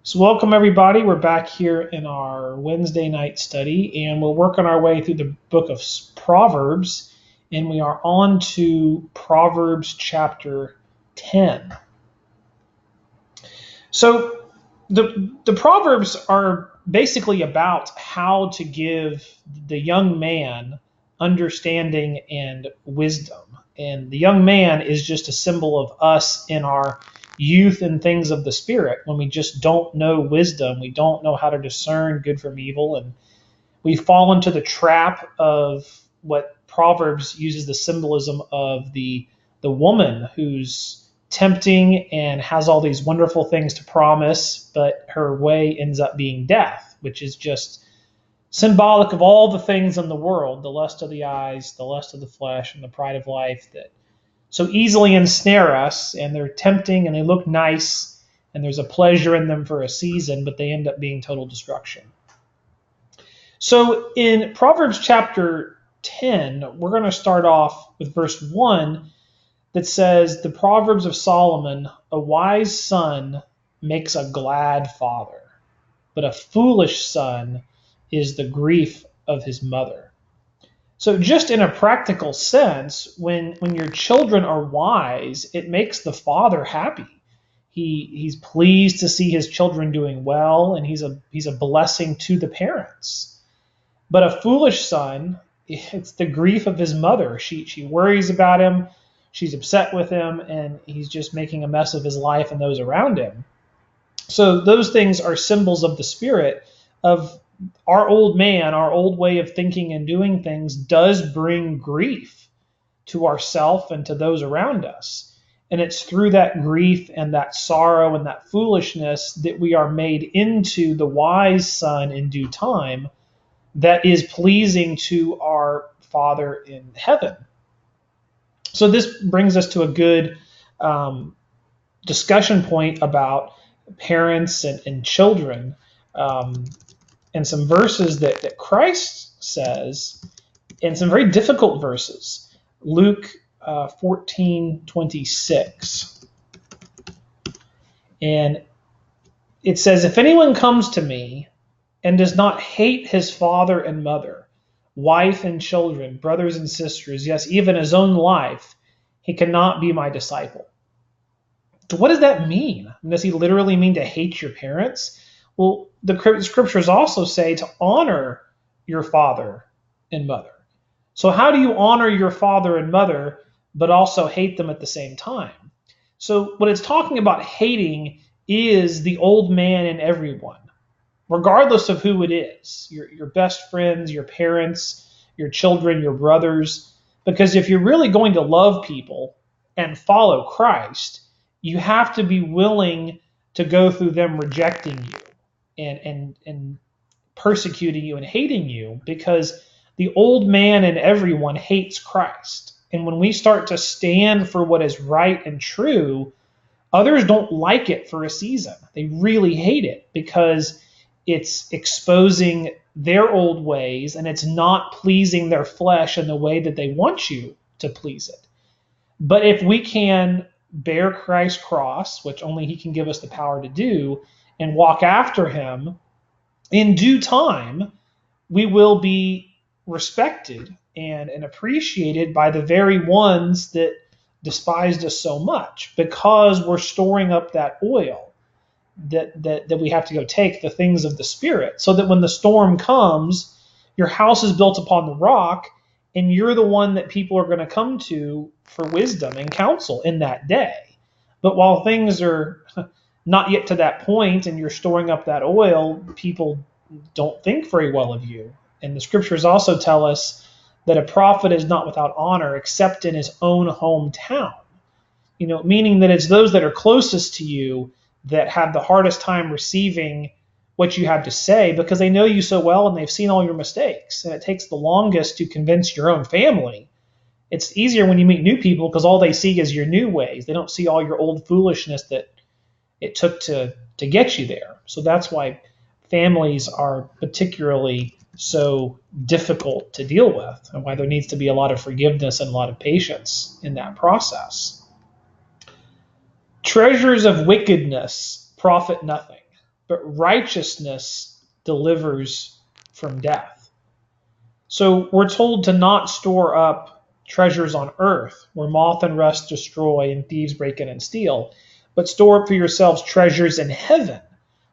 So welcome everybody. We're back here in our Wednesday night study, and we're working our way through the book of Proverbs, and we are on to Proverbs Chapter 10. So the Proverbs are basically about how to give the young man understanding and wisdom. And the young man is just a symbol of us in our youth and things of the spirit, when we just don't know wisdom, we don't know how to discern good from evil, and we fall into the trap of what Proverbs uses the symbolism of the woman who's tempting and has all these wonderful things to promise, but her way ends up being death, which is just symbolic of all the things in the world, the lust of the eyes, the lust of the flesh, and the pride of life that so easily ensnare us, and they're tempting and they look nice and there's a pleasure in them for a season, but they end up being total destruction. So in Proverbs chapter 10, we're going to start off with verse 1 that says, "The Proverbs of Solomon, a wise son makes a glad father, but a foolish son is the grief of his mother." So just in a practical sense, when your children are wise, it makes the father happy. He's pleased to see his children doing well, and he's a blessing to the parents. But a foolish son, it's the grief of his mother. She worries about him, she's upset with him, and he's just making a mess of his life and those around him. So those things are symbols of the spirit of our old man. Our old way of thinking and doing things does bring grief to ourself and to those around us. And it's through that grief and that sorrow and that foolishness that we are made into the wise son in due time that is pleasing to our Father in heaven. So this brings us to a good discussion point about parents and children. And some verses that Christ says, and some very difficult verses. Luke 14:26. And it says, "If anyone comes to me and does not hate his father and mother, wife and children, brothers and sisters, yes, even his own life, he cannot be my disciple." So what does that mean? Does he literally mean to hate your parents? Well, the scriptures also say to honor your father and mother. So how do you honor your father and mother, but also hate them at the same time? So what it's talking about hating is the old man in everyone, regardless of who it is, your best friends, your parents, your children, your brothers. Because if you're really going to love people and follow Christ, you have to be willing to go through them rejecting you and persecuting you and hating you, because the old man in everyone hates Christ. And when we start to stand for what is right and true, others don't like it for a season. They really hate it because it's exposing their old ways and it's not pleasing their flesh in the way that they want you to please it. But if we can bear Christ's cross, which only he can give us the power to do, and walk after him, in due time, we will be respected and appreciated by the very ones that despised us so much, because we're storing up that oil that we have to go take, the things of the Spirit, so that when the storm comes, your house is built upon the rock, and you're the one that people are going to come to for wisdom and counsel in that day. But while things are not yet to that point and you're storing up that oil, people don't think very well of you. And the scriptures also tell us that a prophet is not without honor except in his own hometown. Meaning that it's those that are closest to you that have the hardest time receiving what you have to say, because they know you so well and they've seen all your mistakes. And it takes the longest to convince your own family. It's easier when you meet new people because all they see is your new ways. They don't see all your old foolishness that it took to get you there. So that's why families are particularly so difficult to deal with, and why there needs to be a lot of forgiveness and a lot of patience in that process. Treasures of wickedness profit nothing, but righteousness delivers from death. So we're told to not store up treasures on earth where moth and rust destroy and thieves break in and steal, but store up for yourselves treasures in heaven.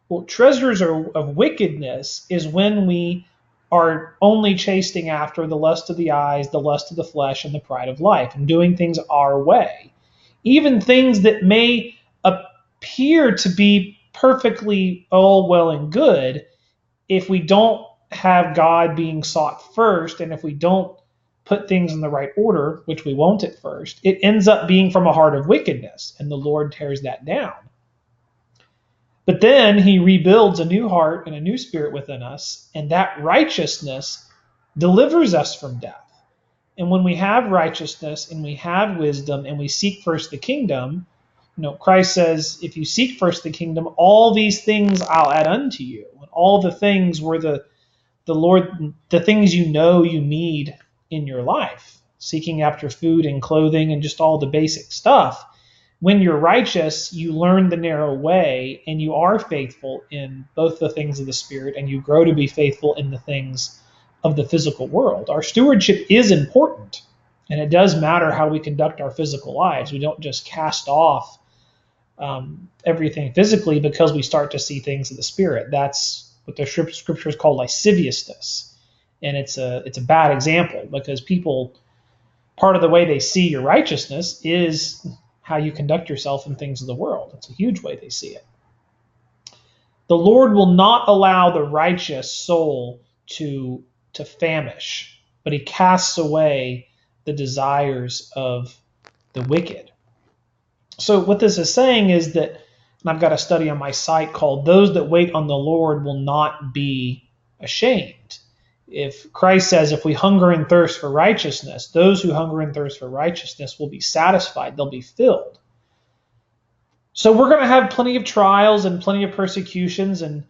Well, treasures of wickedness is when we are only chasing after the lust of the eyes, the lust of the flesh, and the pride of life, and doing things our way. Even things that may appear to be perfectly all well and good, if we don't have God being sought first, and if we don't put things in the right order, which we won't at first, it ends up being from a heart of wickedness, and the Lord tears that down. But then he rebuilds a new heart and a new spirit within us, and that righteousness delivers us from death. And when we have righteousness and we have wisdom and we seek first the kingdom, Christ says, if you seek first the kingdom, all these things I'll add unto you. And all the things were the Lord, the things you need in your life, seeking after food and clothing and just all the basic stuff. When you're righteous, you learn the narrow way and you are faithful in both the things of the Spirit and you grow to be faithful in the things of the physical world. Our stewardship is important, and it does matter how we conduct our physical lives. We don't just cast off everything physically because we start to see things of the Spirit. That's what the scriptures call lasciviousness, and it's a bad example because part of the way they see your righteousness is how you conduct yourself in things of the world. It's a huge way they see it. The Lord will not allow the righteous soul to famish, but he casts away the desires of the wicked. So what this is saying is that, and I've got a study on my site called "Those that wait on the Lord will not be ashamed." If Christ says, if we hunger and thirst for righteousness, those who hunger and thirst for righteousness will be satisfied, they'll be filled. So we're going to have plenty of trials and plenty of persecutions and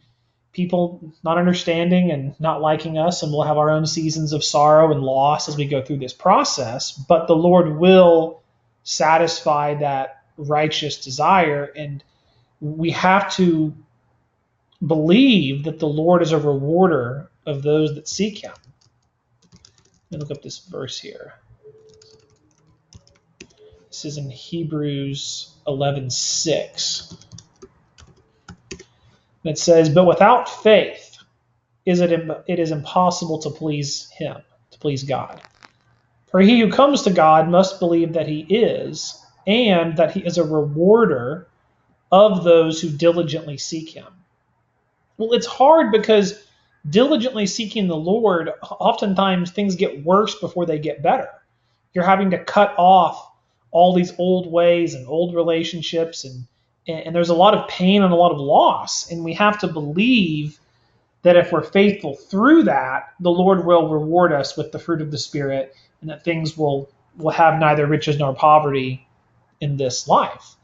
people not understanding and not liking us, and we'll have our own seasons of sorrow and loss as we go through this process, but the Lord will satisfy that righteous desire, and we have to believe that the Lord is a rewarder of those that seek him. Let me look up this verse here. This is in Hebrews 11:6. It says, "But without faith it is impossible to please him, to please God. For he who comes to God must believe that he is, and that he is a rewarder of those who diligently seek him." Well, it's hard because diligently seeking the Lord, oftentimes things get worse before they get better. You're having to cut off all these old ways and old relationships, and there's a lot of pain and a lot of loss. And we have to believe that if we're faithful through that, the Lord will reward us with the fruit of the Spirit, and that things will have neither riches nor poverty in this life.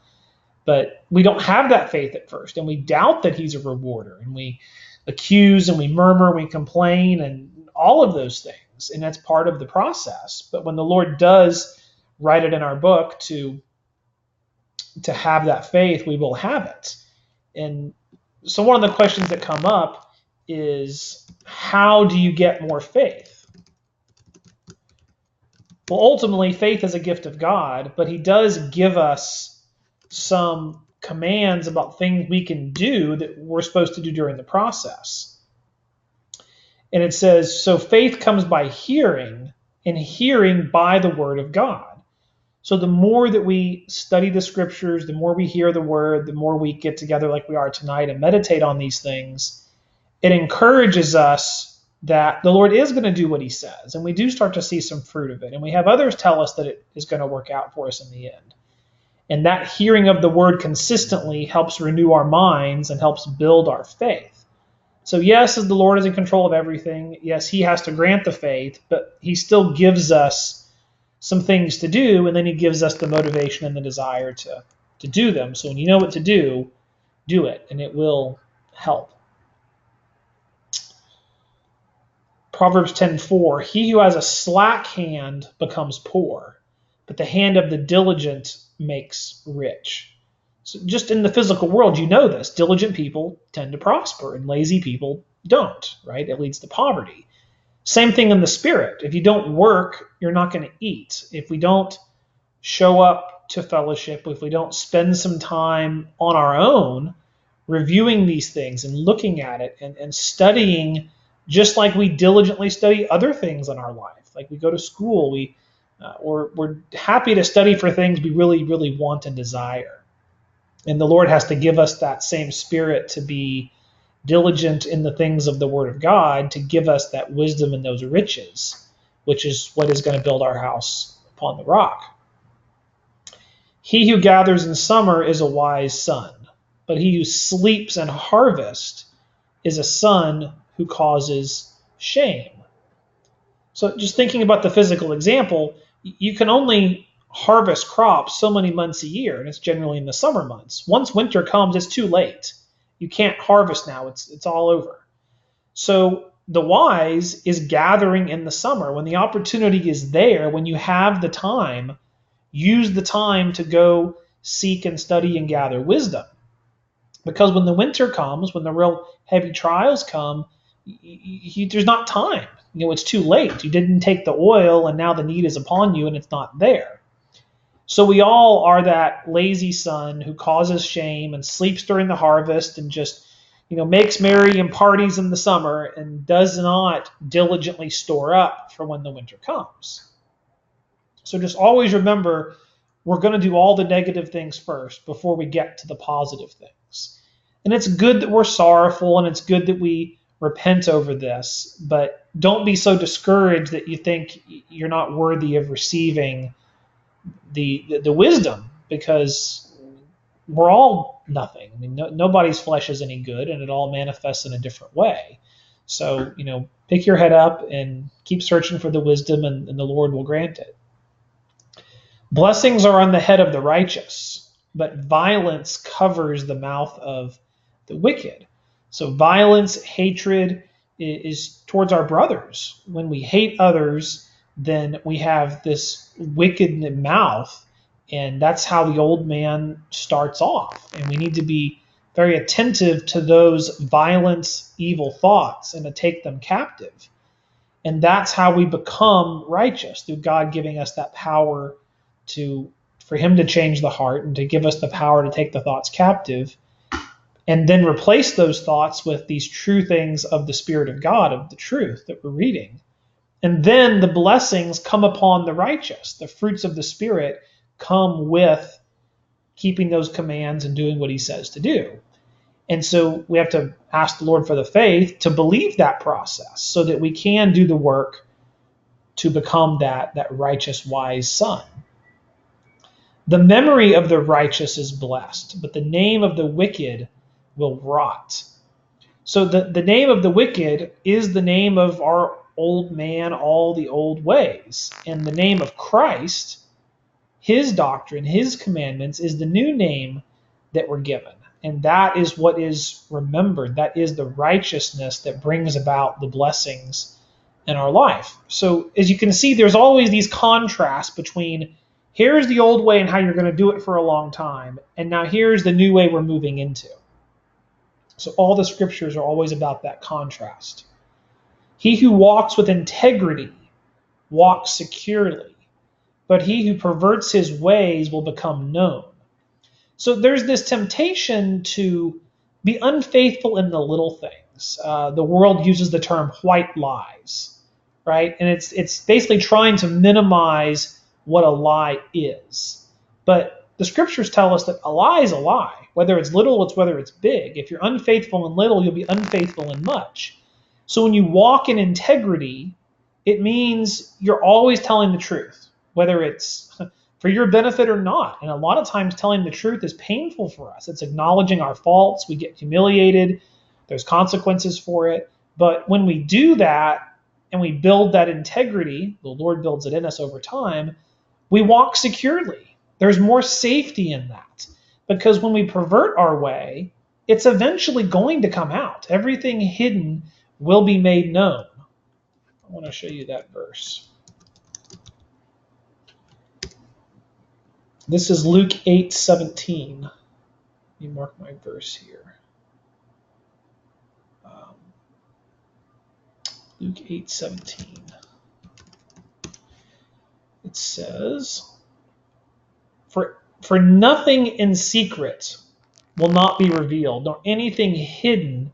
But we don't have that faith at first, and we doubt that he's a rewarder, and we accuse and we murmur and we complain and all of those things, and that's part of the process. But when the Lord does write it in our book to have that faith, we will have it. And so one of the questions that come up is, how do you get more faith? Well, ultimately, faith is a gift of God, but he does give us some commands about things we can do that we're supposed to do during the process. And it says, so faith comes by hearing, and hearing by the word of God. So the more that we study the scriptures, the more we hear the word, the more we get together like we are tonight and meditate on these things, it encourages us that the Lord is going to do what he says. And we do start to see some fruit of it. And we have others tell us that it is going to work out for us in the end. And that hearing of the word consistently helps renew our minds and helps build our faith. So yes, the Lord is in control of everything. Yes, he has to grant the faith, but he still gives us some things to do, and then he gives us the motivation and the desire to do them. So when you know what to do it, and it will help. Proverbs 10:4, he who has a slack hand becomes poor, but the hand of the diligent makes rich. So just in the physical world, you know this. Diligent people tend to prosper and lazy people don't, right? It leads to poverty. Same thing in the spirit. If you don't work, you're not going to eat. If we don't show up to fellowship, if we don't spend some time on our own reviewing these things and looking at it and studying just like we diligently study other things in our life. Like we go to school, we're happy to study for things we really, really want and desire. And the Lord has to give us that same spirit to be diligent in the things of the Word of God, to give us that wisdom and those riches, which is what is going to build our house upon the rock. He who gathers in summer is a wise son, but he who sleeps in harvest is a son who causes shame. So just thinking about the physical example, you can only harvest crops so many months a year, and it's generally in the summer months. Once winter comes, it's too late. You can't harvest now. It's all over. So the wise is gathering in the summer. When the opportunity is there, when you have the time, use the time to go seek and study and gather wisdom. Because when the winter comes, when the real heavy trials come, there's not time. It's too late. You didn't take the oil, and now the need is upon you, and it's not there. So we all are that lazy son who causes shame and sleeps during the harvest and just, makes merry and parties in the summer and does not diligently store up for when the winter comes. So just always remember, we're going to do all the negative things first before we get to the positive things. And it's good that we're sorrowful, and it's good that we repent over this, but don't be so discouraged that you think you're not worthy of receiving the wisdom, because we're all nothing. I mean, nobody's flesh is any good, and it all manifests in a different way. So, pick your head up and keep searching for the wisdom, and the Lord will grant it. Blessings are on the head of the righteous, but violence covers the mouth of the wicked. So violence, hatred is towards our brothers. When we hate others, then we have this wicked mouth, and that's how the old man starts off. And we need to be very attentive to those violent, evil thoughts and to take them captive. And that's how we become righteous, through God giving us that power for him to change the heart and to give us the power to take the thoughts captive, and then replace those thoughts with these true things of the Spirit of God, of the truth that we're reading. And then the blessings come upon the righteous. The fruits of the Spirit come with keeping those commands and doing what he says to do. And so we have to ask the Lord for the faith to believe that process so that we can do the work to become that righteous, wise son. The memory of the righteous is blessed, but the name of the wicked will rot. So the name of the wicked is the name of our old man, all the old ways. And the name of Christ, his doctrine, his commandments, is the new name that we're given. And that is what is remembered. That is the righteousness that brings about the blessings in our life. So as you can see, there's always these contrasts between here's the old way and how you're going to do it for a long time, and now here's the new way we're moving into. So all the scriptures are always about that contrast. He who walks with integrity walks securely, but he who perverts his ways will become known. So there's this temptation to be unfaithful in the little things. The world uses the term white lies, right? And it's basically trying to minimize what a lie is. But the scriptures tell us that a lie is a lie. Whether it's little, it's whether it's big. If you're unfaithful in little, you'll be unfaithful in much. So when you walk in integrity, it means you're always telling the truth, whether it's for your benefit or not. And a lot of times telling the truth is painful for us. It's acknowledging our faults. We get humiliated. There's consequences for it. But when we do that and we build that integrity, the Lord builds it in us over time, we walk securely. There's more safety in that. Because when we pervert our way, it's eventually going to come out. Everything hidden will be made known. I want to show you that verse. This is Luke 8:17. Let me mark my verse here. Luke 8:17. It says, For nothing in secret will not be revealed, nor anything hidden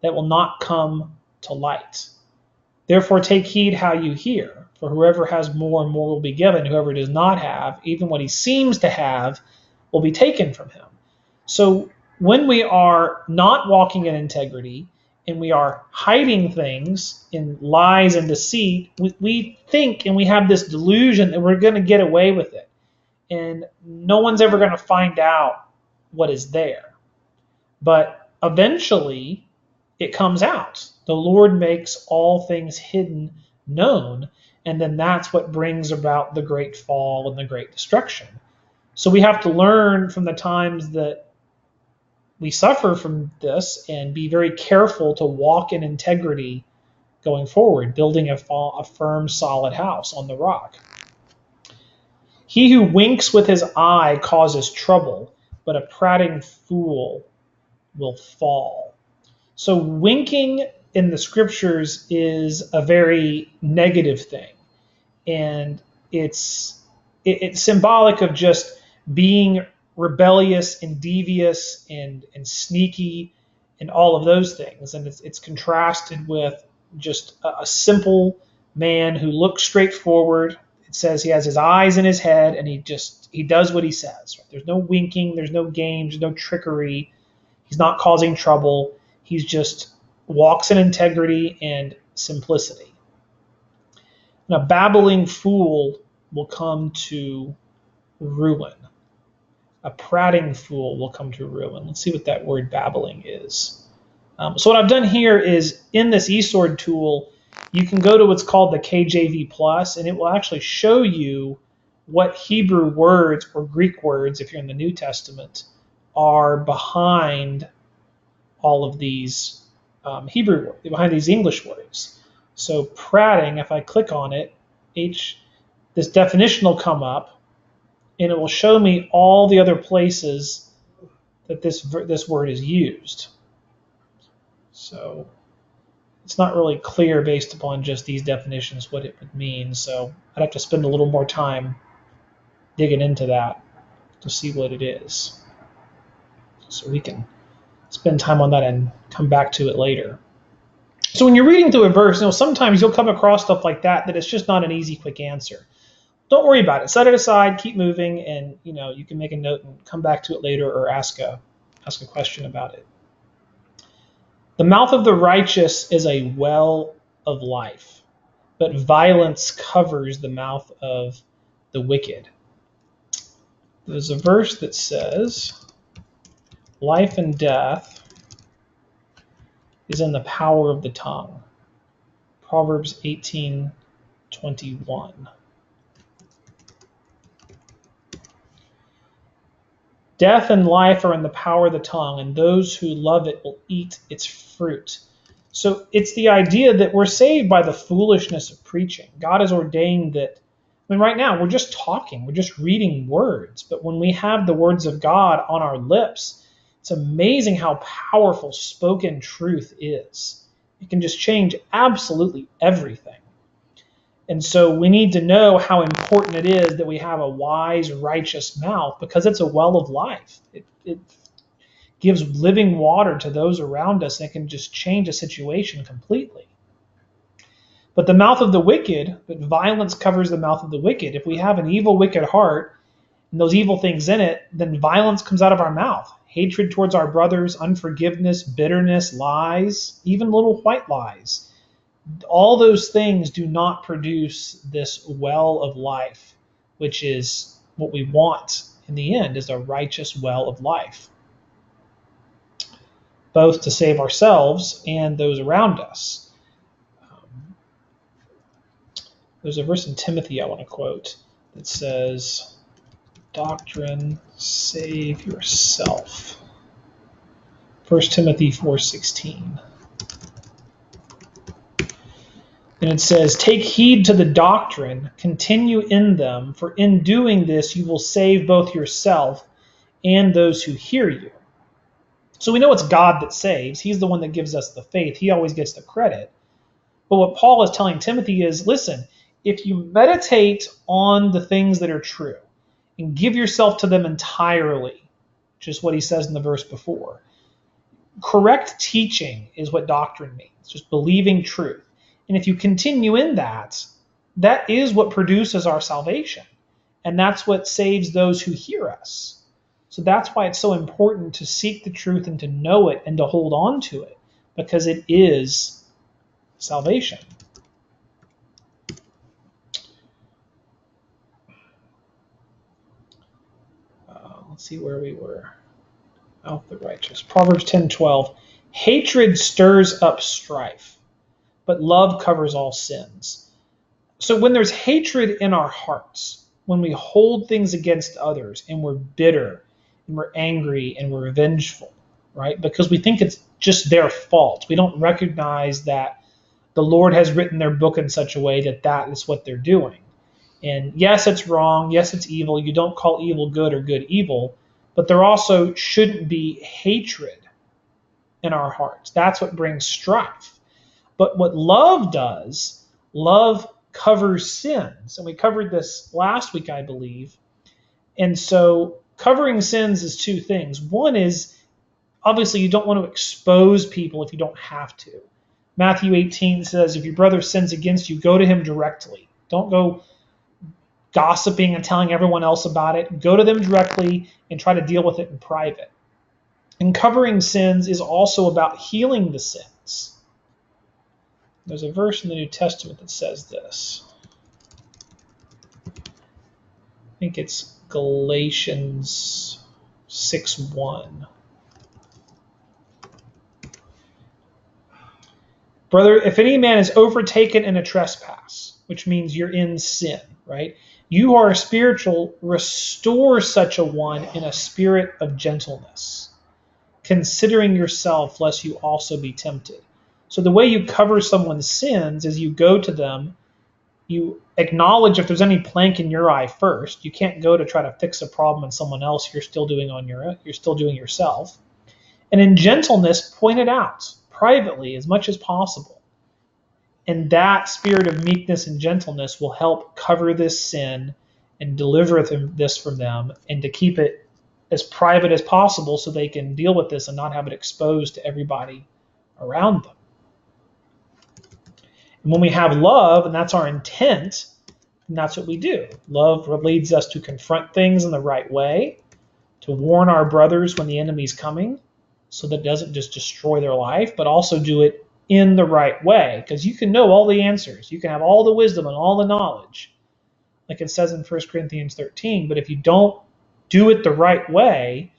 that will not come to light. Therefore take heed how you hear, for whoever has more and more will be given. Whoever does not have, even what he seems to have, will be taken from him. So when we are not walking in integrity and we are hiding things in lies and deceit, we think and we have this delusion that we're going to get away with it. And no one's ever going to find out what is there. But eventually it comes out. The Lord makes all things hidden known, and then that's what brings about the great fall and the great destruction. So we have to learn from the times that we suffer from this and be very careful to walk in integrity going forward, building a firm, solid house on the rock. He who winks with his eye causes trouble, but a prating fool will fall. So winking in the scriptures is a very negative thing. And it's symbolic of just being rebellious and devious and sneaky and all of those things. And it's contrasted with just a simple man who looks straight forward. It says he has his eyes in his head and he does what he says. There's no winking, there's no games, there's no trickery. He's not causing trouble. He's just walks in integrity and simplicity. And a babbling fool will come to ruin. A prating fool will come to ruin. Let's see what that word babbling is. So what I've done here is in this eSword tool, you can go to what's called the KJV Plus, and it will actually show you what Hebrew words or Greek words, if you're in the New Testament, are behind all of these Hebrew words, behind these English words. So prating, if I click on it, this definition will come up, and it will show me all the other places that this word is used. So it's not really clear based upon just these definitions what it would mean. So I'd have to spend a little more time digging into that to see what it is. So we can spend time on that and come back to it later. So when you're reading through a verse, sometimes you'll come across stuff like that it's just not an easy, quick answer. Don't worry about it. Set it aside, keep moving, and you can make a note and come back to it later or ask a question about it. The mouth of the righteous is a well of life, but violence covers the mouth of the wicked. There's a verse that says, life and death is in the power of the tongue. Proverbs 18:21. Death and life are in the power of the tongue, and those who love it will eat its fruit. So it's the idea that we're saved by the foolishness of preaching. God has ordained that. Right now we're just talking, we're just reading words, but when we have the words of God on our lips, it's amazing how powerful spoken truth is. It can just change absolutely everything. And so we need to know how important it is that we have a wise, righteous mouth, because it's a well of life. It gives living water to those around us, and it can just change a situation completely. But the mouth of the wicked, but violence covers the mouth of the wicked. If we have an evil, wicked heart and those evil things in it, then violence comes out of our mouth. Hatred towards our brothers, unforgiveness, bitterness, lies, even little white lies. All those things do not produce this well of life, which is what we want in the end, is a righteous well of life, both to save ourselves and those around us. There's a verse in Timothy I want to quote that says, doctrine, save yourself. 1 Timothy 4:16. And it says, take heed to the doctrine, continue in them, for in doing this you will save both yourself and those who hear you. So we know it's God that saves. He's the one that gives us the faith. He always gets the credit. But what Paul is telling Timothy is, listen, if you meditate on the things that are true and give yourself to them entirely, which is what he says in the verse before, correct teaching is what doctrine means, just believing truth. And if you continue in that, that is what produces our salvation. And that's what saves those who hear us. So that's why it's so important to seek the truth and to know it and to hold on to it, because it is salvation. Let's see where we were. Of the righteous. Proverbs 10:12. Hatred stirs up strife, but love covers all sins. So when there's hatred in our hearts, when we hold things against others and we're bitter and we're angry and we're revengeful, right? Because we think it's just their fault. We don't recognize that the Lord has written their book in such a way that that is what they're doing. And yes, it's wrong. Yes, it's evil. You don't call evil good or good evil. But there also shouldn't be hatred in our hearts. That's what brings strife. But what love does, love covers sins. And we covered this last week, I believe. And so covering sins is two things. One is, obviously, you don't want to expose people if you don't have to. Matthew 18 says, if your brother sins against you, go to him directly. Don't go gossiping and telling everyone else about it. Go to them directly and try to deal with it in private. And covering sins is also about healing the sins. There's a verse in the New Testament that says this. I think it's Galatians 6:1. Brother, if any man is overtaken in a trespass, which means you're in sin, right? You are spiritual, restore such a one in a spirit of gentleness, considering yourself, lest you also be tempted. So the way you cover someone's sins is you go to them, you acknowledge if there's any plank in your eye first. You can't go to try to fix a problem in someone else you're still doing yourself. And in gentleness, point it out privately as much as possible. And that spirit of meekness and gentleness will help cover this sin and deliver this from them, and to keep it as private as possible so they can deal with this and not have it exposed to everybody around them. And when we have love, and that's our intent, then that's what we do. Love leads us to confront things in the right way, to warn our brothers when the enemy's coming, so that it doesn't just destroy their life, but also do it in the right way, because you can know all the answers. You can have all the wisdom and all the knowledge, like it says in 1 Corinthians 13, but if you don't do it the right way,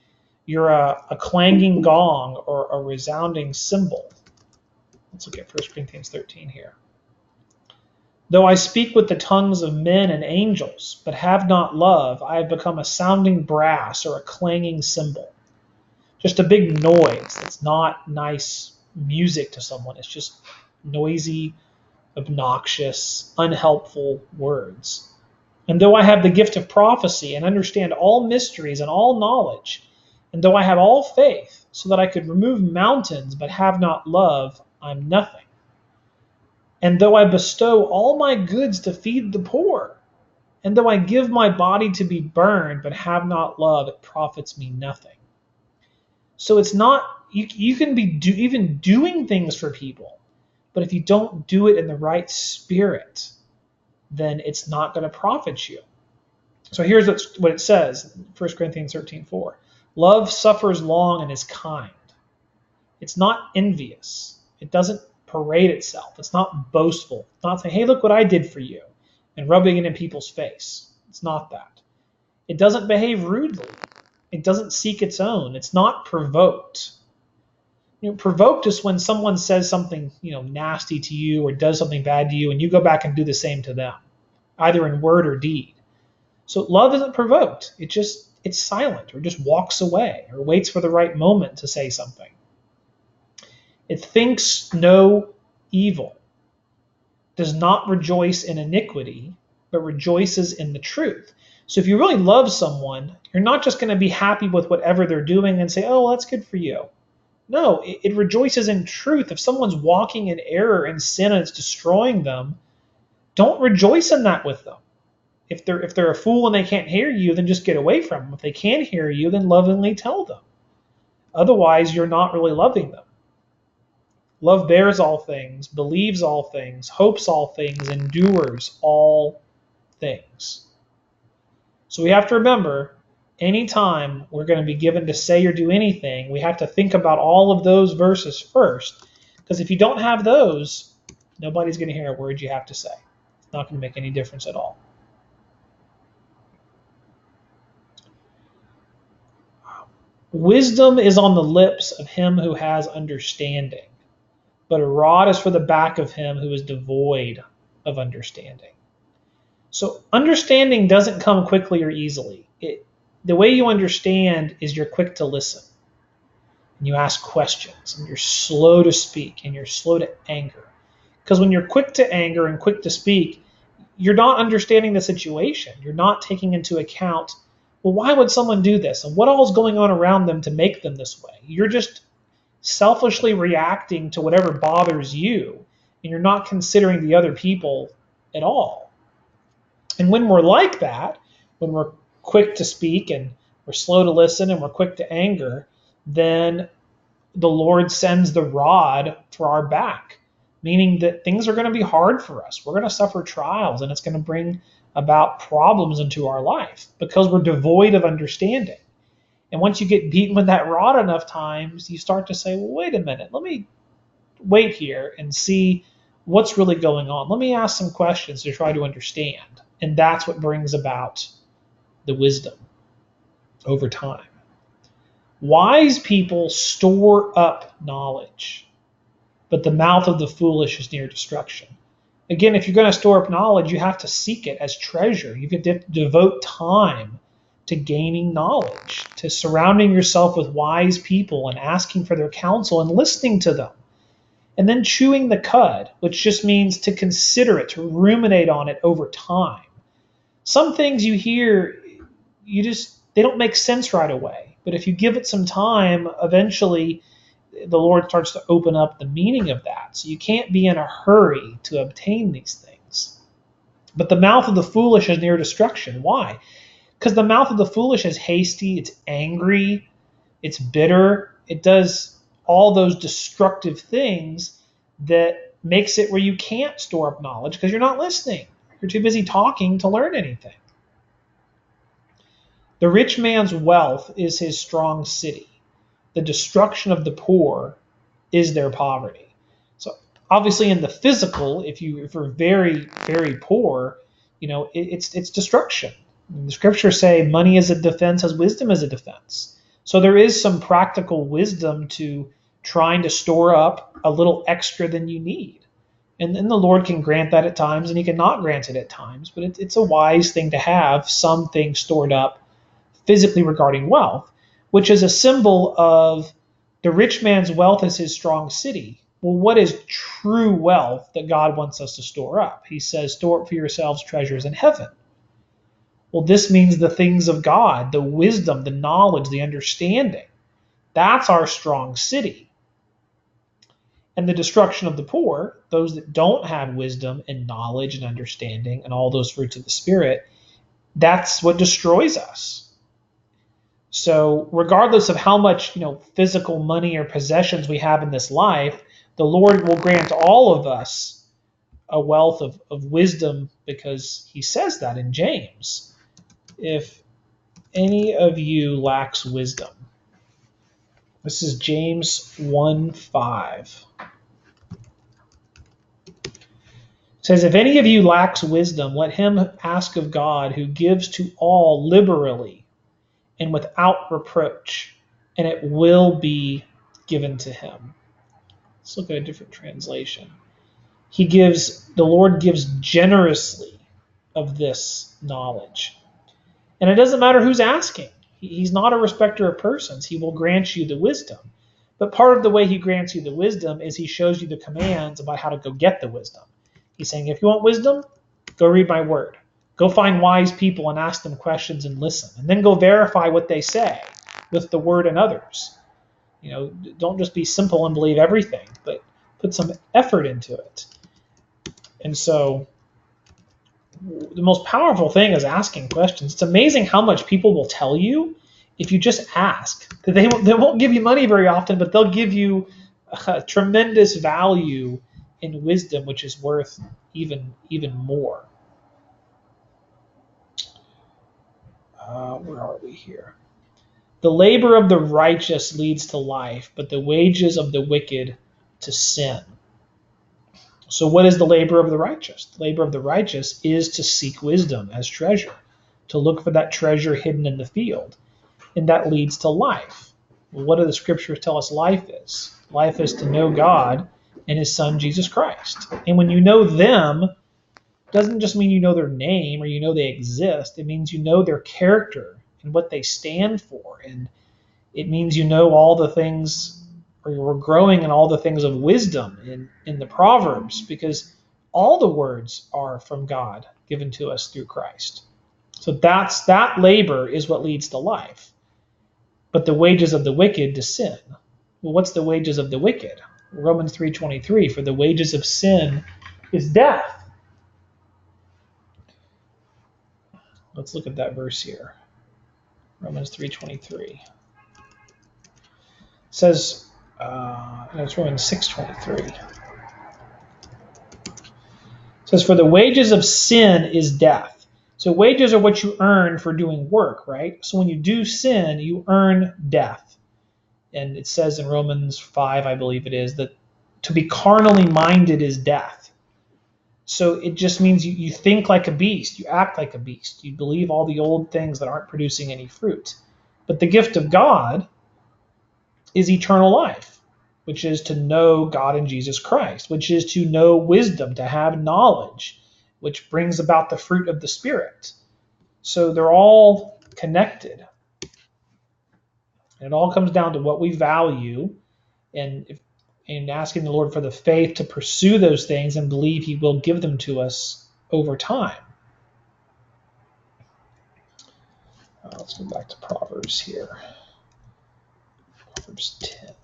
you're a clanging gong or a resounding cymbal. Let's look at 1 Corinthians 13 here. Though I speak with the tongues of men and angels, but have not love, I have become a sounding brass or a clanging cymbal. Just a big noise that's not nice music to someone. It's just noisy, obnoxious, unhelpful words. And though I have the gift of prophecy and understand all mysteries and all knowledge, and though I have all faith so that I could remove mountains but have not love, I'm nothing. And though I bestow all my goods to feed the poor, and though I give my body to be burned but have not love, it profits me nothing. So it's not, you can be even doing things for people, but if you don't do it in the right spirit, then it's not going to profit you. So here's what it says, 1 Corinthians 13:4. Love suffers long and is kind. It's not envious. It doesn't parade itself. It's not boastful. It's not saying, hey, look what I did for you, and rubbing it in people's face. It's not that. It doesn't behave rudely. It doesn't seek its own. It's not provoked. Provoked is when someone says something, nasty to you or does something bad to you, and you go back and do the same to them, either in word or deed. So love isn't provoked. It's silent, or just walks away, or waits for the right moment to say something. It thinks no evil, does not rejoice in iniquity, but rejoices in the truth. So if you really love someone, you're not just going to be happy with whatever they're doing and say, oh, well, that's good for you. No, it rejoices in truth. If someone's walking in error and sin and it's destroying them, don't rejoice in that with them. If they're a fool and they can't hear you, then just get away from them. If they can hear you, then lovingly tell them. Otherwise, you're not really loving them. Love bears all things, believes all things, hopes all things, endures all things. So we have to remember, anytime we're going to be given to say or do anything, we have to think about all of those verses first. Because if you don't have those, nobody's going to hear a word you have to say. It's not going to make any difference at all. Wisdom is on the lips of him who has understanding, but a rod is for the back of him who is devoid of understanding. So understanding doesn't come quickly or easily. The way you understand is you're quick to listen, and you ask questions, and you're slow to speak, and you're slow to anger. Because when you're quick to anger and quick to speak, you're not understanding the situation. You're not taking into account, well, why would someone do this? And what all is going on around them to make them this way? You're just selfishly reacting to whatever bothers you, and you're not considering the other people at all. And when we're like that, when we're quick to speak and we're slow to listen and we're quick to anger, then the Lord sends the rod for our back, meaning that things are going to be hard for us. We're going to suffer trials, and it's going to bring about problems into our life because we're devoid of understanding. And once you get beaten with that rod enough times, you start to say, well, wait a minute, let me wait here and see what's really going on. Let me ask some questions to try to understand. And that's what brings about the wisdom over time. Wise people store up knowledge, but the mouth of the foolish is near destruction. Again, if you're going to store up knowledge, you have to seek it as treasure. You have to devote time to gaining knowledge, to surrounding yourself with wise people and asking for their counsel and listening to them. And then chewing the cud, which just means to consider it, to ruminate on it over time. Some things you hear, they don't make sense right away. But if you give it some time, eventually the Lord starts to open up the meaning of that. So you can't be in a hurry to obtain these things. But the mouth of the foolish is near destruction. Why? Because the mouth of the foolish is hasty, it's angry, it's bitter. It does all those destructive things that makes it where you can't store up knowledge because you're not listening. You're too busy talking to learn anything. The rich man's wealth is his strong city. The destruction of the poor is their poverty. So obviously in the physical, if you're very, very poor, it's destruction. The scriptures say money is a defense as wisdom is a defense. So there is some practical wisdom to trying to store up a little extra than you need. And then the Lord can grant that at times, and he can not grant it at times. But it's a wise thing to have some things stored up physically regarding wealth, which is a symbol of the rich man's wealth is his strong city. Well, what is true wealth that God wants us to store up? He says, store up for yourselves treasures in heaven. Well, this means the things of God, the wisdom, the knowledge, the understanding. That's our strong city. And the destruction of the poor, those that don't have wisdom and knowledge and understanding and all those fruits of the Spirit, that's what destroys us. So regardless of how much physical money or possessions we have in this life, the Lord will grant all of us a wealth of wisdom because he says that in James. If any of you lacks wisdom. This is James 1:5. It says, if any of you lacks wisdom, let him ask of God, who gives to all liberally and without reproach, and it will be given to him. Let's look at a different translation. The Lord gives generously of this knowledge. And it doesn't matter who's asking. He's not a respecter of persons. He will grant you the wisdom. But part of the way he grants you the wisdom is he shows you the commands about how to go get the wisdom. He's saying, if you want wisdom, go read my word. Go find wise people and ask them questions and listen. And then go verify what they say with the word and others. Don't just be simple and believe everything, but put some effort into it. And so the most powerful thing is asking questions. It's amazing how much people will tell you if you just ask. They won't give you money very often, but they'll give you a tremendous value in wisdom, which is worth even more. Where are we here? The labor of the righteous leads to life, but the wages of the wicked to sin. So what is the labor of the righteous? The labor of the righteous is to seek wisdom as treasure, to look for that treasure hidden in the field. And that leads to life. Well, what do the scriptures tell us life is? Life is to know God and his son, Jesus Christ. And when you know them, it doesn't just mean you know their name or you know they exist. It means you know their character and what they stand for. And it means you know all the things, or you're growing in all the things of wisdom in the Proverbs, because all the words are from God given to us through Christ. So that labor is what leads to life. But the wages of the wicked to sin. Well, what's the wages of the wicked? Romans 3:23, for the wages of sin is death. Let's look at that verse here. Romans 3:23. It says, it's Romans 6:23. It says, for the wages of sin is death. So wages are what you earn for doing work, right? So when you do sin, you earn death. And it says in Romans 5, I believe it is, that to be carnally minded is death. So it just means you think like a beast, you act like a beast, you believe all the old things that aren't producing any fruit. But the gift of God is eternal life, which is to know God in Jesus Christ, which is to know wisdom, to have knowledge, which brings about the fruit of the Spirit. So they're all connected. And it all comes down to what we value and asking the Lord for the faith to pursue those things and believe he will give them to us over time. Let's go back to Proverbs here. Proverbs 10.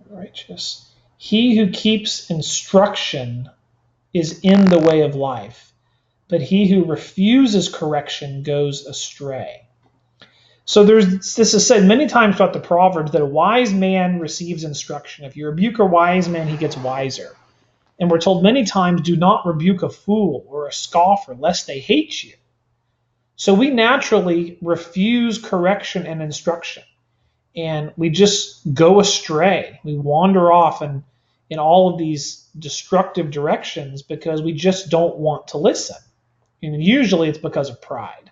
Righteous. He who keeps instruction is in the way of life, but he who refuses correction goes astray. So this is said many times throughout the Proverbs that a wise man receives instruction. If you rebuke a wise man, he gets wiser. And we're told many times, do not rebuke a fool or a scoffer, lest they hate you. So we naturally refuse correction and instruction. And we just go astray. We wander off in all of these destructive directions because we just don't want to listen. And usually it's because of pride.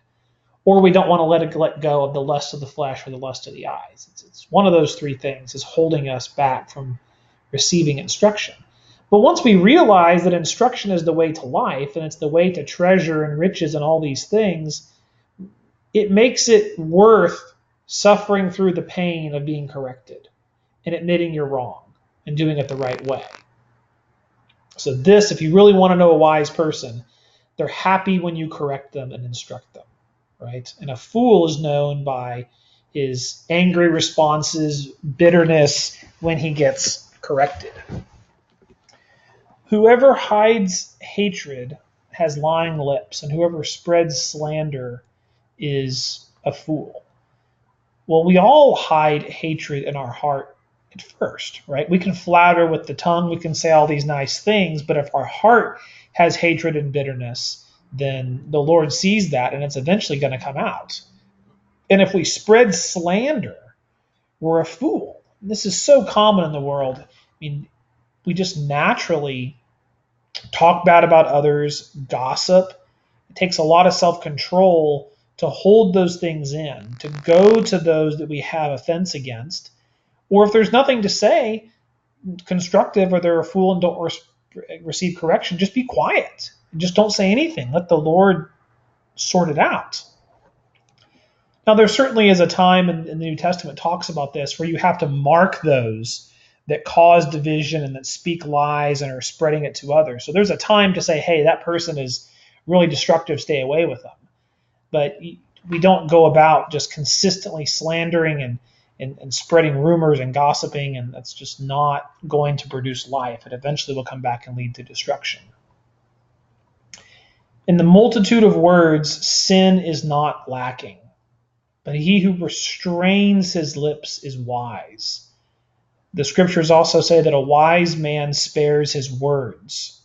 Or we don't want to let go of the lust of the flesh or the lust of the eyes. It's one of those three things is holding us back from receiving instruction. But once we realize that instruction is the way to life and it's the way to treasure and riches and all these things, it makes it worth suffering through the pain of being corrected and admitting you're wrong and doing it the right way. So this, if you really want to know a wise person, they're happy when you correct them and instruct them, right? And a fool is known by his angry responses, bitterness when he gets corrected. Whoever hides hatred has lying lips, and whoever spreads slander is a fool. Well, we all hide hatred in our heart at first, right? We can flatter with the tongue, we can say all these nice things, but if our heart has hatred and bitterness, then the Lord sees that and it's eventually going to come out. And if we spread slander, we're a fool. This is so common in the world. I mean, we just naturally talk bad about others, gossip. It takes a lot of self-control to hold those things in, to go to those that we have offense against. Or if there's nothing to say constructive or they're a fool and don't receive correction, just be quiet. Just don't say anything. Let the Lord sort it out. Now, there certainly is a time in the New Testament talks about this where you have to mark those that cause division and that speak lies and are spreading it to others. So there's a time to say, hey, that person is really destructive, stay away with them. But we don't go about just consistently slandering and spreading rumors and gossiping, and that's just not going to produce life. It eventually will come back and lead to destruction. In the multitude of words, sin is not lacking, but he who restrains his lips is wise. The scriptures also say that a wise man spares his words.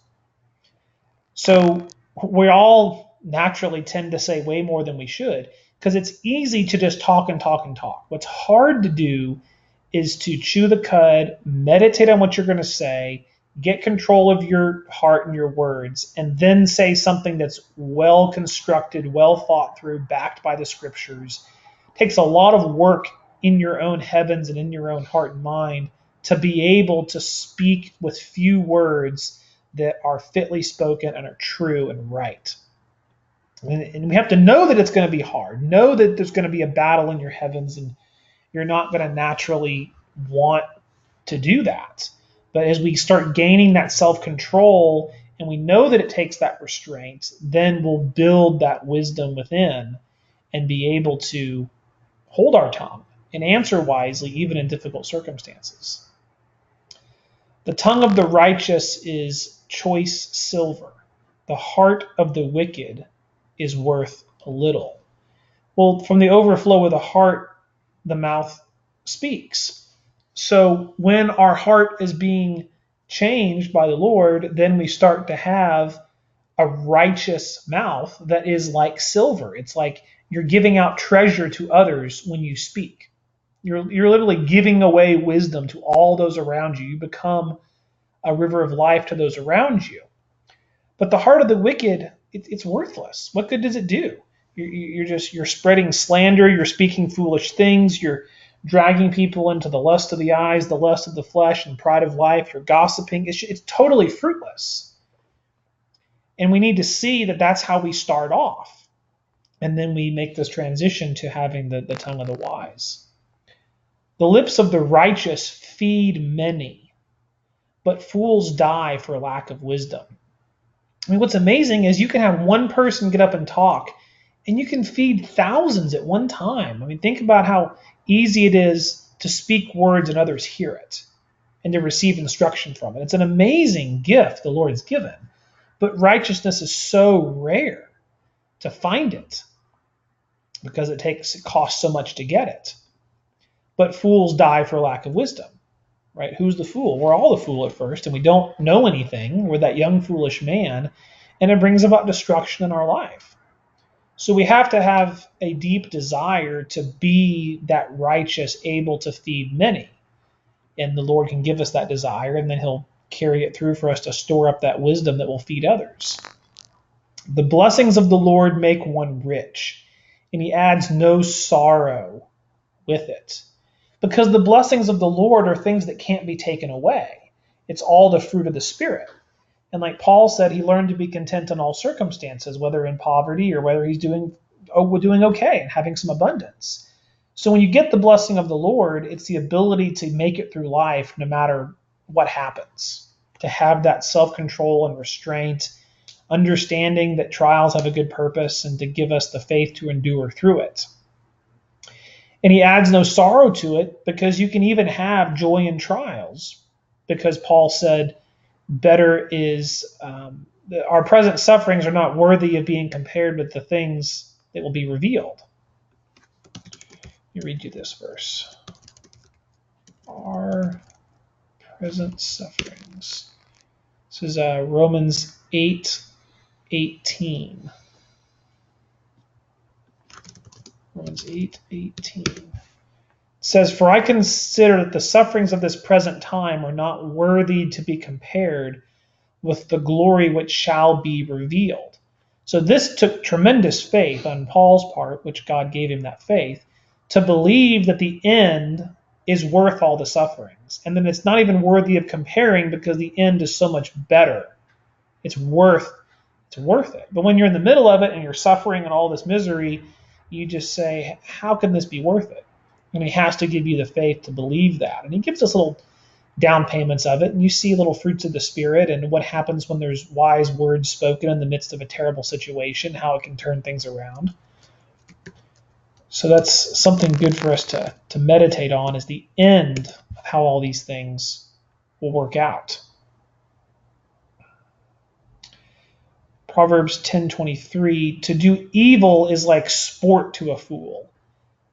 So we all naturally tend to say way more than we should because it's easy to just talk and talk and talk. What's hard to do is to chew the cud, meditate on what you're going to say, get control of your heart and your words, and then say something that's well constructed, well thought through, backed by the scriptures. It takes a lot of work in your own heavens and in your own heart and mind to be able to speak with few words that are fitly spoken and are true and right. And we have to know that it's going to be hard. Know that there's going to be a battle in your heavens, and you're not going to naturally want to do that. But as we start gaining that self-control and we know that it takes that restraint, then we'll build that wisdom within and be able to hold our tongue and answer wisely even in difficult circumstances. The tongue of the righteous is choice silver. The heart of the wicked is worth a little. Well, from the overflow of the heart, the mouth speaks. So when our heart is being changed by the Lord, then we start to have a righteous mouth that is like silver. It's like you're giving out treasure to others when you speak. You're literally giving away wisdom to all those around you. You become a river of life to those around you. But the heart of the wicked, it's worthless. What good does it do? You're spreading slander. You're speaking foolish things. You're dragging people into the lust of the eyes, the lust of the flesh, and pride of life. You're gossiping. It's totally fruitless. And we need to see that that's how we start off. And then we make this transition to having the tongue of the wise. The lips of the righteous feed many, but fools die for lack of wisdom. I mean, what's amazing is you can have one person get up and talk, and you can feed thousands at one time. I mean, think about how easy it is to speak words and others hear it and to receive instruction from it. It's an amazing gift the Lord has given, but righteousness is so rare to find it because it costs so much to get it. But fools die for lack of wisdom, right? Who's the fool? We're all the fool at first, and we don't know anything. We're that young, foolish man, and it brings about destruction in our life. So we have to have a deep desire to be that righteous, able to feed many. And the Lord can give us that desire, and then he'll carry it through for us to store up that wisdom that will feed others. The blessings of the Lord make one rich, and he adds no sorrow with it. Because the blessings of the Lord are things that can't be taken away. It's all the fruit of the Spirit. And like Paul said, he learned to be content in all circumstances, whether in poverty or whether he's doing okay and having some abundance. So when you get the blessing of the Lord, it's the ability to make it through life no matter what happens, to have that self-control and restraint, understanding that trials have a good purpose, and to give us the faith to endure through it. And he adds no sorrow to it because you can even have joy in trials, because Paul said, better is our present sufferings are not worthy of being compared with the things that will be revealed. Let me read you this verse. Our present sufferings. This is Romans 8:18. Romans 8:18. It says, "For I consider that the sufferings of this present time are not worthy to be compared with the glory which shall be revealed." So this took tremendous faith on Paul's part, which God gave him that faith, to believe that the end is worth all the sufferings. And then it's not even worthy of comparing because the end is so much better. It's worth it. But when you're in the middle of it and you're suffering and all this misery, you just say, how can this be worth it? And he has to give you the faith to believe that. And he gives us little down payments of it, and you see little fruits of the Spirit and what happens when there's wise words spoken in the midst of a terrible situation, how it can turn things around. So that's something good for us to meditate on, is the end of how all these things will work out. Proverbs 10:23, to do evil is like sport to a fool,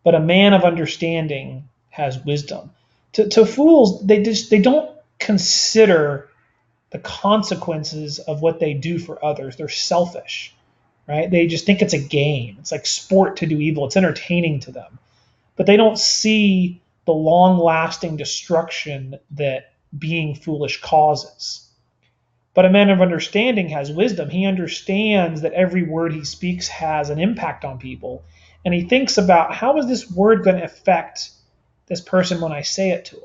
but a man of understanding has wisdom. To fools, they don't consider the consequences of what they do for others. They're selfish, right? They just think it's a game. It's like sport to do evil. It's entertaining to them. But they don't see the long-lasting destruction that being foolish causes. But a man of understanding has wisdom. He understands that every word he speaks has an impact on people. And he thinks about, how is this word going to affect this person when I say it to them?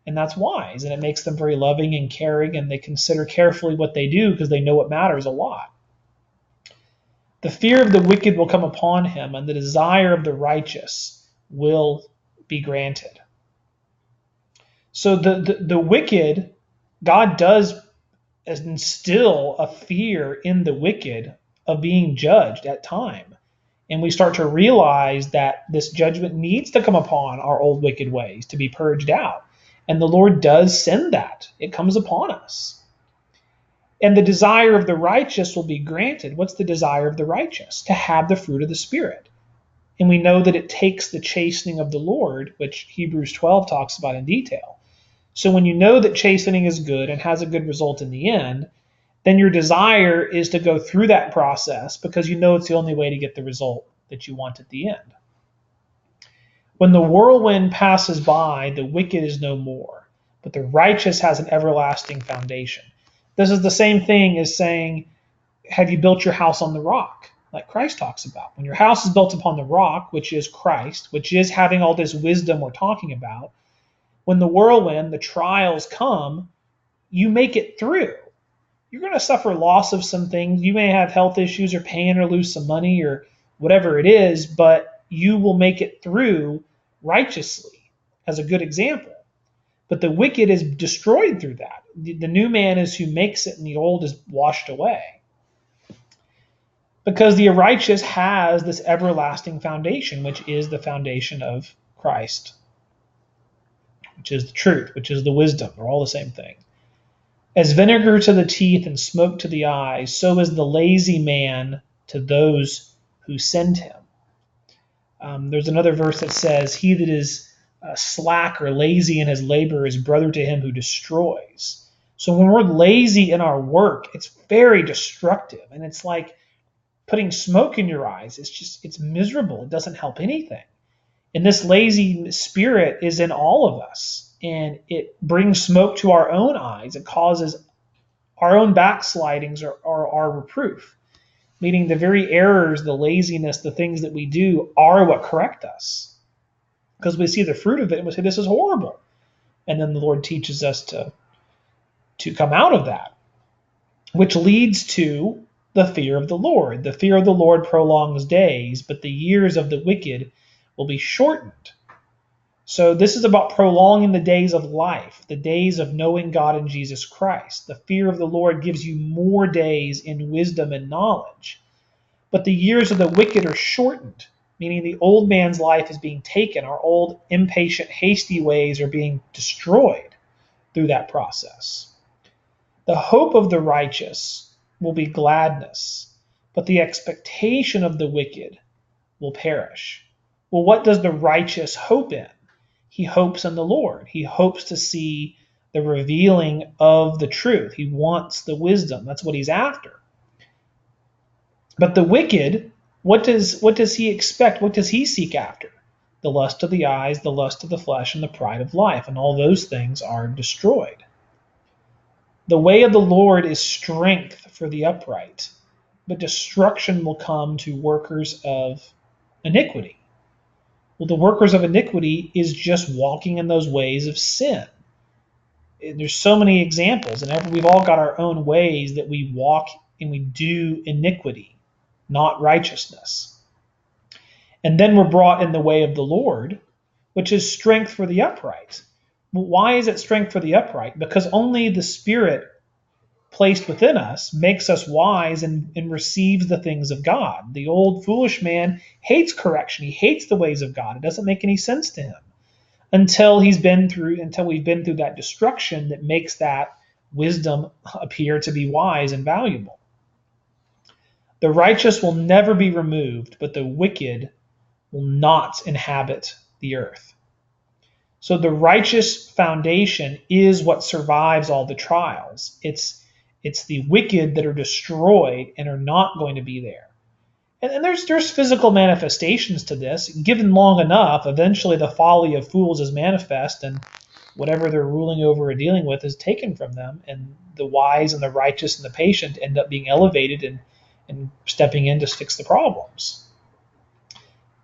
And that's wise. And it makes them very loving and caring, and they consider carefully what they do because they know what matters a lot. The fear of the wicked will come upon him, and the desire of the righteous will be granted. So the wicked, God does instill a fear in the wicked of being judged at time. And we start to realize that this judgment needs to come upon our old wicked ways to be purged out. And the Lord does send that. It comes upon us. And the desire of the righteous will be granted. What's the desire of the righteous? To have the fruit of the Spirit. And we know that it takes the chastening of the Lord, which Hebrews 12 talks about in detail. So when you know that chastening is good and has a good result in the end, then your desire is to go through that process because you know it's the only way to get the result that you want at the end. When the whirlwind passes by, the wicked is no more, but the righteous has an everlasting foundation. This is the same thing as saying, have you built your house on the rock? Like Christ talks about. When your house is built upon the rock, which is Christ, which is having all this wisdom we're talking about, when the whirlwind, the trials come, you make it through. You're going to suffer loss of some things. You may have health issues or pain or lose some money or whatever it is, but you will make it through righteously as a good example. But the wicked is destroyed through that. The new man is who makes it, and the old is washed away. Because the righteous has this everlasting foundation, which is the foundation of Christ, which is the truth, which is the wisdom. They're all the same thing. As vinegar to the teeth and smoke to the eyes, so is the lazy man to those who send him. There's another verse that says, he that is slack or lazy in his labor is brother to him who destroys. So when we're lazy in our work, it's very destructive. And it's like putting smoke in your eyes. It's miserable. It doesn't help anything. And this lazy spirit is in all of us, and it brings smoke to our own eyes. It causes our own backslidings or our reproof, meaning the very errors, the laziness, the things that we do are what correct us. Because we see the fruit of it and we say, this is horrible. And then the Lord teaches us to come out of that, which leads to the fear of the Lord. The fear of the Lord prolongs days, but the years of the wicked will be shortened. So this is about prolonging the days of life, the days of knowing God and Jesus Christ. The fear of the Lord gives you more days in wisdom and knowledge. But the years of the wicked are shortened, meaning the old man's life is being taken. Our old, impatient, hasty ways are being destroyed through that process. The hope of the righteous will be gladness, but the expectation of the wicked will perish. Well, what does the righteous hope in? He hopes in the Lord. He hopes to see the revealing of the truth. He wants the wisdom. That's what he's after. But the wicked, what does he expect? What does he seek after? The lust of the eyes, the lust of the flesh, and the pride of life. And all those things are destroyed. The way of the Lord is strength for the upright, but destruction will come to workers of iniquity. Well, the workers of iniquity is just walking in those ways of sin. And there's so many examples, and we've all got our own ways that we walk and we do iniquity, not righteousness. And then we're brought in the way of the Lord, which is strength for the upright. Why is it strength for the upright? Because only the Spirit placed within us makes us wise and receives the things of God. The old foolish man hates correction. He hates the ways of God. It doesn't make any sense to him until we've been through that destruction that makes that wisdom appear to be wise and valuable. The righteous will never be removed, but the wicked will not inhabit the earth. So the righteous foundation is what survives all the trials. It's the wicked that are destroyed and are not going to be there. And there's physical manifestations to this. Given long enough, eventually the folly of fools is manifest, and whatever they're ruling over or dealing with is taken from them, and the wise and the righteous and the patient end up being elevated and stepping in to fix the problems.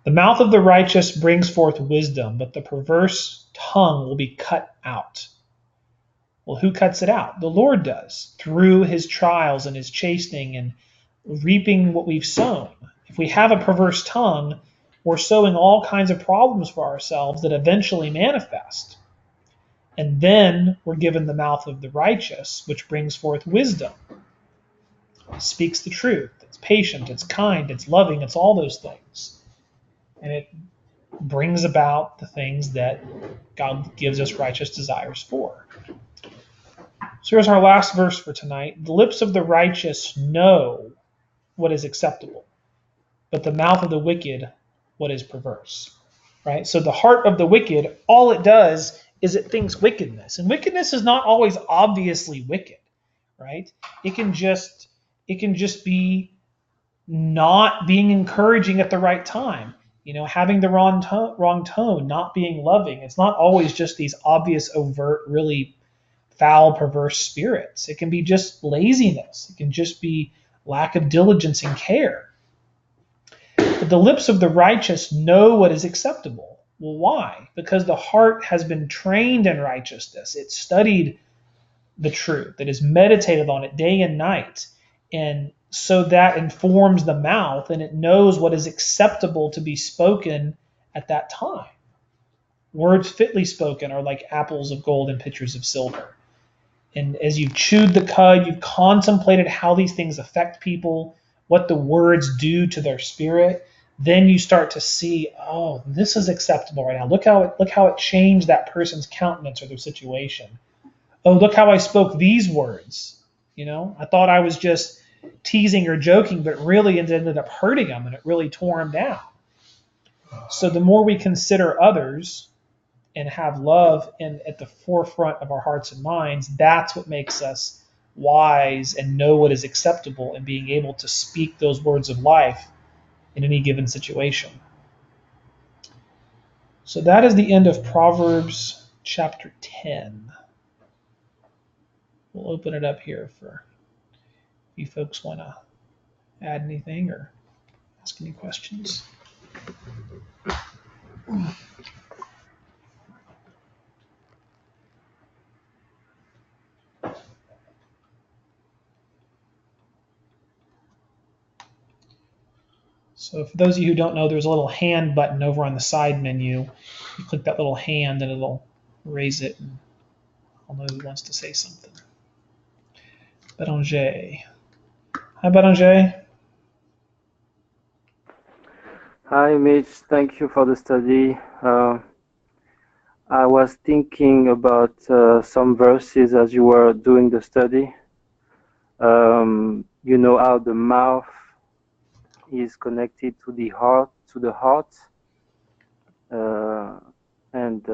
The mouth of the righteous brings forth wisdom, but the perverse tongue will be cut out. Well, who cuts it out? The Lord does, through his trials and his chastening and reaping what we've sown. If we have a perverse tongue, we're sowing all kinds of problems for ourselves that eventually manifest. And then we're given the mouth of the righteous, which brings forth wisdom. It speaks the truth. It's patient, it's kind, it's loving, it's all those things. And it brings about the things that God gives us righteous desires for. So here's our last verse for tonight. The lips of the righteous know what is acceptable, but the mouth of the wicked what is perverse. Right? So the heart of the wicked, all it does is it thinks wickedness. And wickedness is not always obviously wicked, right? It can just be not being encouraging at the right time, having the wrong tone, not being loving. It's not always just these obvious, overt, really foul, perverse spirits. It can be just laziness. It can just be lack of diligence and care. But the lips of the righteous know what is acceptable. Well, why? Because the heart has been trained in righteousness. It studied the truth. It has meditated on it day and night. And so that informs the mouth, and it knows what is acceptable to be spoken at that time. Words fitly spoken are like apples of gold and pitchers of silver. And as you've chewed the cud, you've contemplated how these things affect people, what the words do to their spirit, then you start to see, oh, this is acceptable right now. Look how it changed that person's countenance or their situation. Oh, look how I spoke these words. I thought I was just teasing or joking, but really it ended up hurting them, and it really tore them down. So the more we consider others and have love at the forefront of our hearts and minds, that's what makes us wise and know what is acceptable and being able to speak those words of life in any given situation. So that is the end of Proverbs chapter 10. We'll open it up here for if you folks want to add anything or ask any questions. So for those of you who don't know, there's a little hand button over on the side menu. You click that little hand and it'll raise it, and I'll know who wants to say something. Beranger. Hi, Beranger. Hi, Mitch. Thank you for the study. I was thinking about some verses as you were doing the study. You know how the mouth is connected to the heart, and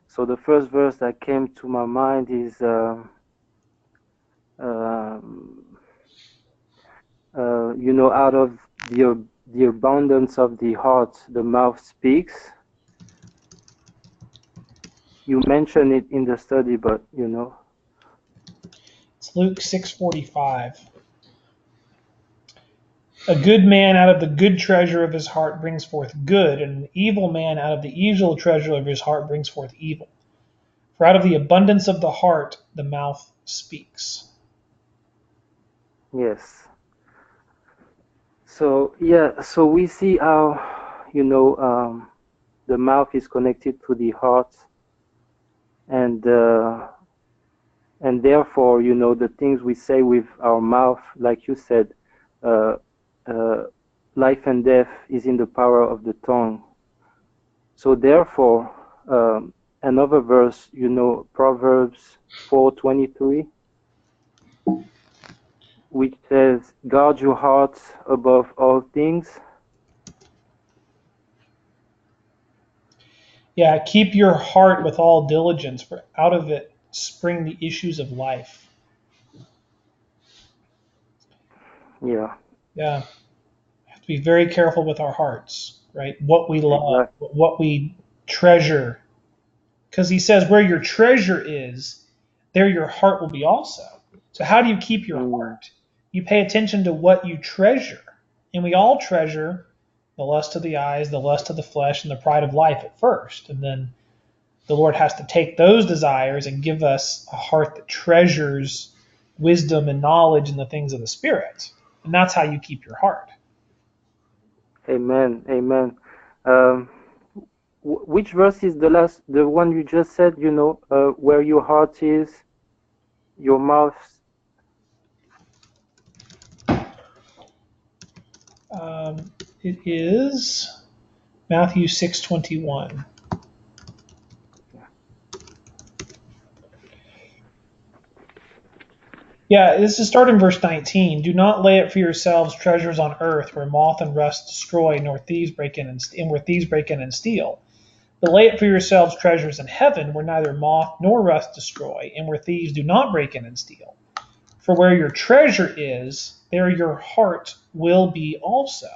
so the first verse that came to my mind is out of the abundance of the heart, the mouth speaks. You mentioned it in the study, but It's Luke 6:45. A good man out of the good treasure of his heart brings forth good, and an evil man out of the evil treasure of his heart brings forth evil. For out of the abundance of the heart, the mouth speaks. Yes. So we see how the mouth is connected to the heart, and therefore, the things we say with our mouth, like you said, uh, uh, life and death is in the power of the tongue. So therefore, another verse, Proverbs 4:23, which says, "Guard your heart above all things." Yeah, keep your heart with all diligence, for out of it spring the issues of life. Yeah, Yeah, have to be very careful with our hearts, right? What we love, exactly. what we treasure. Because he says, where your treasure is, there your heart will be also. So, how do you keep your Mm, heart? You pay attention to what you treasure. And we all treasure the lust of the eyes, the lust of the flesh, and the pride of life at first. And then the Lord has to take those desires and give us a heart that treasures wisdom and knowledge and the things of the Spirit. And that's how you keep your heart. amen, amen. Um, which verse is the one you just said? Where your heart is, your mouth. Um, it is Matthew 6:21. Yeah, this is starting verse 19. Do not lay up for yourselves treasures on earth where moth and rust destroy, nor thieves break in and where thieves break in and steal. But lay up for yourselves treasures in heaven where neither moth nor rust destroy, and where thieves do not break in and steal. For where your treasure is, there your heart will be also.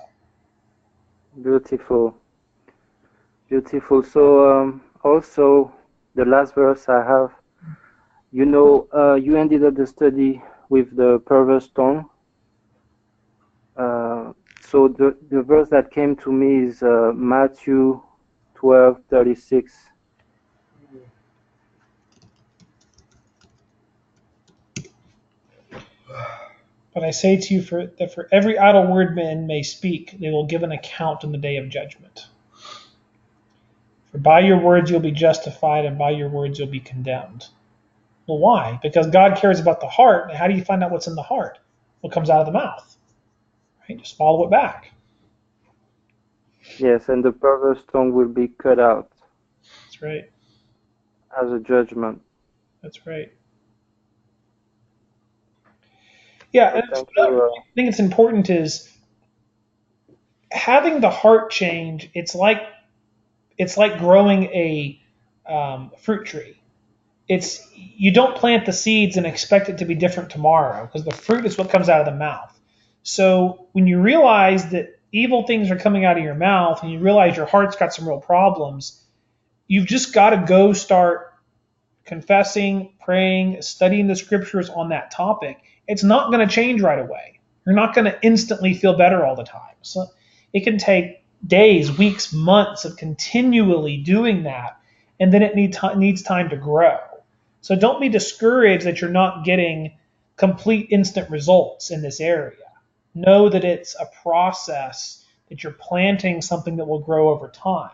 Beautiful, beautiful. So also the last verse I have. You ended up the study with the perverse tongue. So the verse that came to me is Matthew 12:36. But I say to you that for every idle word men may speak, they will give an account in the day of judgment. For by your words you'll be justified, and by your words you'll be condemned. Well, why? Because God cares about the heart. And how do you find out what's in the heart? What comes out of the mouth? Right? Just follow it back. Yes, and the perverse tongue will be cut out That's right. as a judgment. That's right. Yeah, So and thank another you. thing I think it's important is having the heart change. It's like growing a fruit tree. It's you don't plant the seeds and expect it to be different tomorrow because the fruit is what comes out of the mouth. So when you realize that evil things are coming out of your mouth and you realize your heart's got some real problems, you've just got to go start confessing, praying, studying the scriptures on that topic. It's not going to change right away. You're not going to instantly feel better all the time. So it can take days, weeks, months of continually doing that, and then it needs time to grow. So don't be discouraged that you're not getting complete instant results in this area. Know that it's a process, that you're planting something that will grow over time.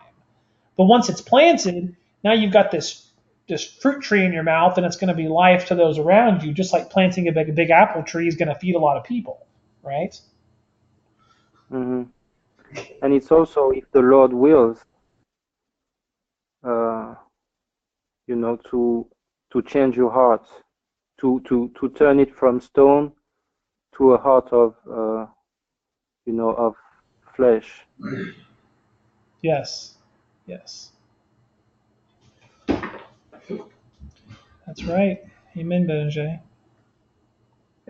But once it's planted, now you've got this fruit tree in your mouth, and it's going to be life to those around you, just like planting a big apple tree is going to feed a lot of people, right? hmm And it's also if the Lord wills, uh, to change your heart, to turn it from stone to a heart of flesh. Yes, yes, that's right. Amen, Benjay.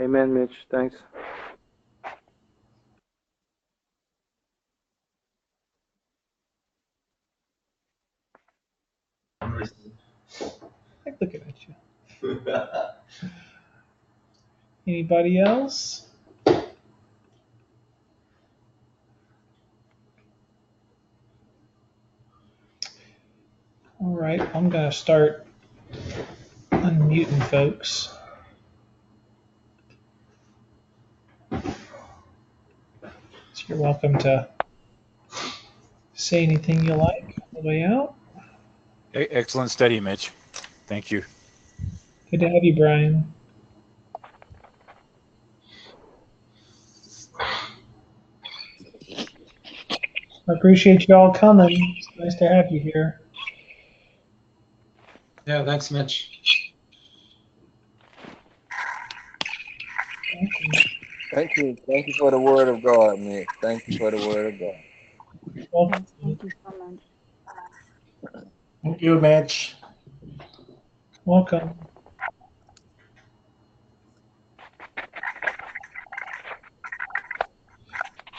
Amen, Mitch. Thanks. I'm looking at you. Anybody else? All right, I'm going to start unmuting folks. So you're welcome to say anything you like. All the way out. Excellent study, Mitch. Thank you. Good to have you, Brian. I appreciate you all coming. It's nice to have you here. Yeah, thanks, Mitch. Thank you. Thank you for the word of God, Mitch. Thank you for the word of God. Welcome. Yes, thank you so much. Thank you, Mitch. Welcome.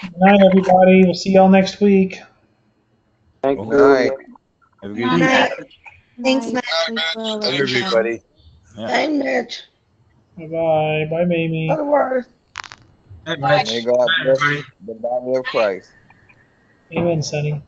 Good night, everybody. We'll see y'all next week. Thank Good you. night. Have a Good good Good evening. night. Thanks, night. Matt. Sleep well, Bye, everybody. everybody. Yeah. Bye, Mitch. Bye-bye. Bye, Mamie. Otherwise. Bye, Mitch. May God Bye, bless everybody. the body of Christ. Amen, Sonny.